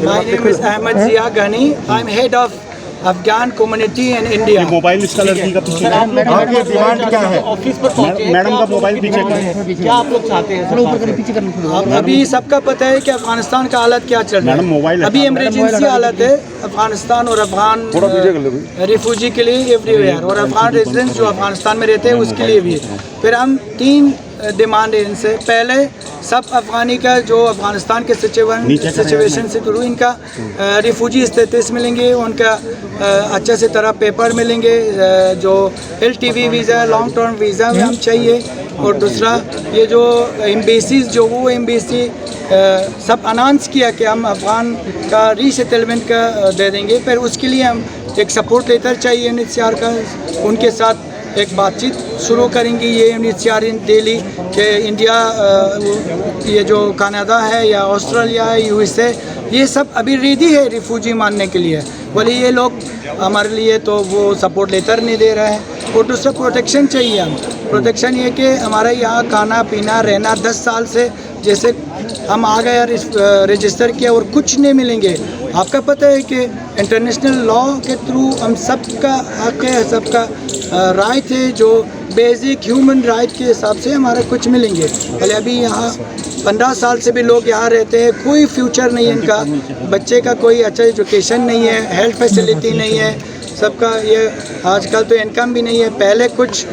My name is Ahmed Zia Ghani. I'm head of Afghan community in India. Mobile इसका लड़की का पीछे आपकी डिमांड क्या है? ऑफिस पर पहुंचे, मैडम का मोबाइल पीछे करें। क्या आप लोग चाहते हैं? अब अभी सबका पता है कि अफगानिस्तान का हालत क्या चल रहा मैडम मोबाइल है। अभी इमरजेंसी हालत है अफगानिस्तान और अफगान रिफ्यूजी के लिए एवरीवेयर, और अफगान रेजिडेंट्स जो अफगानिस्तान में रहते हैं उसके लिए भी। फिर हम 3 डिमांड है इनसे। पहले सब अफगानी का जो अफगानिस्तान के सिचुएशन से थ्रू इनका रिफ्यूजी स्टेटस मिलेंगे, उनका अच्छे से तरह पेपर मिलेंगे, जो LTV visa long term visa में हम चाहिए। और दूसरा ये जो एम्बेसीज जो वो एम्बेसी सब अनाउंस किया कि हम अफगान का रीसेटलमेंट का दे देंगे, फिर उसके लिए हम एक सपोर्ट लेटर चाहिए UNHCR का। उनके साथ एक बातचीत शुरू करेंगे ये UNHCR इन दिल्ली के इंडिया, ये जो कनाडा है या ऑस्ट्रेलिया है, USA, ये सब अभी रेडी है रिफ्यूजी मानने के लिए। बोले ये लोग हमारे लिए तो वो सपोर्ट लेटर नहीं दे रहे हैं। और दूसरा प्रोटेक्शन चाहिए। हम प्रोटेक्शन ये कि हमारे यहाँ खाना पीना रहना 10 साल से जैसे हम आ गए रजिस्टर किया और कुछ नहीं मिलेंगे। आपका पता है कि इंटरनेशनल लॉ के थ्रू हम सबका हक है, सबका राइट है, जो बेसिक ह्यूमन राइट के हिसाब से हमारा कुछ मिलेंगे। भले अभी यहाँ 15 साल से भी लोग यहाँ रहते हैं, कोई फ्यूचर नहीं है इनका, बच्चे का कोई अच्छा एजुकेशन नहीं है, हेल्थ फैसिलिटी नहीं है, सबका ये आजकल तो इनकम भी नहीं है। पहले कुछ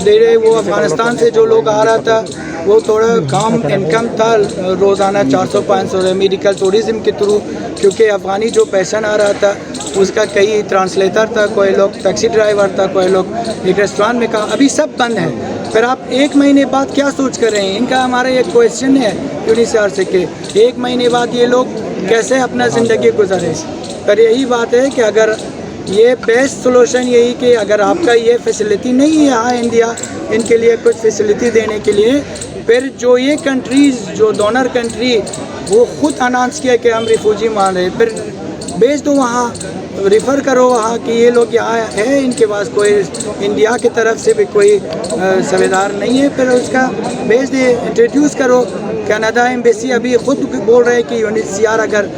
देर वो अफ़गानिस्तान से जो लोग आ रहा था वो थोड़ा कम इनकम था, रोज़ाना 400-500 मेडिकल टूरिज़म के थ्रू, क्योंकि अफ़गानी जो पैसन आ रहा था उसका कई ट्रांसलेटर था, कोई लोग टैक्सी ड्राइवर था, कोई लोग एक रेस्टोरेंट में काम। अभी सब बंद है। फिर आप 1 महीने बाद क्या सोच कर रहे हैं? इनका हमारा एक क्वेश्चन है UNHCR से कि 1 महीने बाद ये लोग कैसे अपना ज़िंदगी गुजारें। पर यही बात है कि अगर ये बेस्ट सोल्यूशन यही कि अगर आपका ये फैसिलिटी नहीं है यहाँ इंडिया इनके लिए कुछ फैसिलिटी देने के लिए, फिर जो ये कंट्रीज़ जो डोनर कंट्री वो ख़ुद अनाउंस किया कि हम रिफ्यूजी मान रहे, फिर भेज दो वहाँ, रिफ़र करो वहाँ कि ये लोग यहाँ है, इनके पास कोई इंडिया की तरफ से भी कोई सवेदार नहीं है, फिर उसका भेज दे, इंट्रोड्यूस करो। कनाडा एम्बेसी अभी ख़ुद बोल रहे हैं कि UNHCR अगर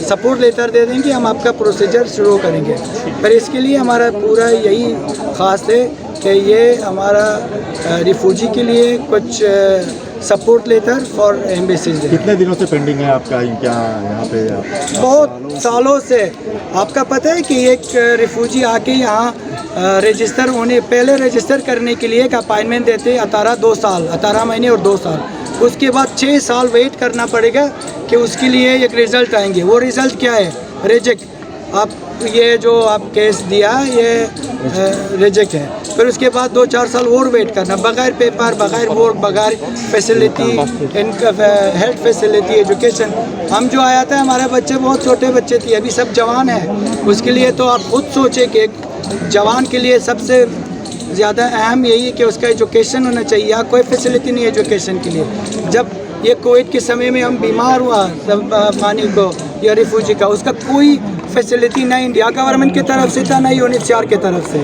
सपोर्ट लेटर दे देंगे हम आपका प्रोसीजर शुरू करेंगे। पर इसके लिए हमारा पूरा यही ख़ास है कि ये हमारा रिफ्यूजी के लिए कुछ सपोर्ट लेटर फॉर एम्बेसीज। कितने दिनों से पेंडिंग है आपका क्या यहाँ पे? बहुत सालों से। आपका पता है कि एक रिफ्यूजी आके यहाँ रजिस्टर होने पहले रजिस्टर करने के लिए एक अपॉइंटमेंट देते 18 महीने और 2 साल, उसके बाद 6 साल वेट करना पड़ेगा कि उसके लिए एक रिज़ल्ट आएंगे। वो रिज़ल्ट क्या है? रिजेक्ट। आप ये जो आप केस दिया ये रिजेक्ट है। फिर उसके बाद 2-4 साल और वेट करना, बगैर पेपर, बगैर वर्क, बगैर फैसिलिटी, इनका हेल्थ फैसिलिटी, एजुकेशन। हम जो आया था हमारे बच्चे बहुत छोटे बच्चे थे, अभी सब जवान हैं। उसके लिए तो आप खुद सोचें कि एक जवान के लिए सबसे ज़्यादा अहम यही है कि उसका एजुकेशन होना चाहिए। यहाँ कोई फैसिलिटी नहीं है एजुकेशन के लिए। जब ये कोविड के समय में हम बीमार हुआ सब अफगानी को या रिफ्यूजी का, उसका कोई फैसिलिटी ना इंडिया गवर्नमेंट की तरफ से था ना UNHCR की तरफ से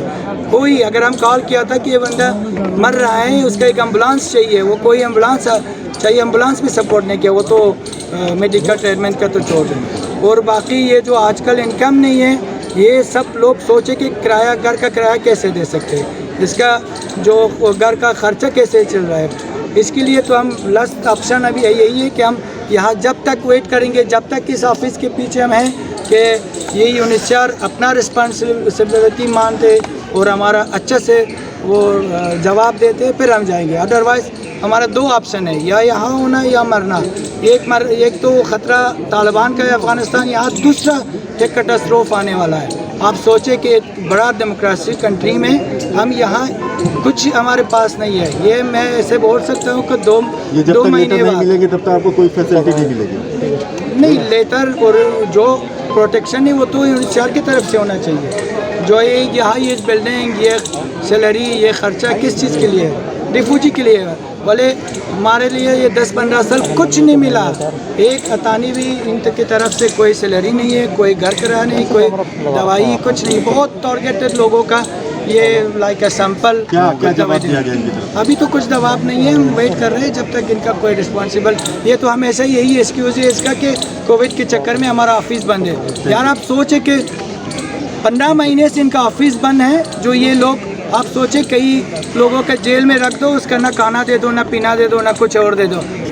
कोई। अगर हम कॉल किया था कि ये बंदा मर रहा है, उसका एक एम्बुलेंस चाहिए, वो कोई एम्बुलेंस चाहिए, एम्बुलेंस भी सपोर्ट नहीं किया। वो तो मेडिकल ट्रीटमेंट का तो छोड़ दें। और बाकी ये जो आजकल इनकम नहीं है, ये सब लोग सोचे कि किराया, घर का किराया कैसे दे सकते हैं, इसका जो घर का खर्चा कैसे चल रहा है। इसके लिए तो हम लास्ट ऑप्शन अभी यही है कि हम यहाँ जब तक वेट करेंगे, जब तक इस ऑफिस के पीछे हम हैं कि ये UNHCR अपना रिस्पॉन्सिबिलिटी मानते और हमारा अच्छे से वो जवाब देते, फिर हम जाएंगे। अदरवाइज़ हमारा 2 ऑप्शन है, या यहाँ होना या मरना। एक तो ख़तरा तालिबान का है अफ़गानिस्तान, यहाँ दूसरा एक कैटास्ट्रोफ आने वाला है। आप सोचें कि एक बड़ा डेमोक्रेसी कंट्री में हम यहाँ कुछ हमारे पास नहीं है। ये मैं ऐसे बोल सकता हूँ कि 2 महीने बाद मिलेंगे तब तक आपको कोई फैसिलिटी नहीं मिलेगी। नहीं, लेटर और जो प्रोटेक्शन है वो तो UNHCR की तरफ से होना चाहिए। जो ये यहाँ ये बिल्डिंग, ये सैलरी, ये ख़र्चा किस चीज़ के लिए है? रिफ्यूजी के लिए है। बोले हमारे लिए ये 10-15 साल कुछ नहीं मिला, एक अतानी भी इनकी तरफ से कोई सैलरी नहीं है, कोई घर किराया नहीं, कोई दवाई, कुछ नहीं। बहुत टारगेटेड लोगों का ये लाइक अ सैंपल क्या क्या जवाब दिया गया इनकी तरफ अभी तो कुछ दबाव नहीं है, हम वेट कर रहे हैं जब तक इनका कोई रिस्पॉन्सिबल। ये तो हमेशा यही एक्सक्यूज है इसका कि कोविड के चक्कर में हमारा ऑफिस बंद है। यार आप सोचे कि 15 महीने से इनका ऑफिस बंद है, जो ये लोग आप सोचे कई लोगों के जेल में रख दो, उसका ना खाना दे दो, ना पीना दे दो, ना कुछ और दे दो,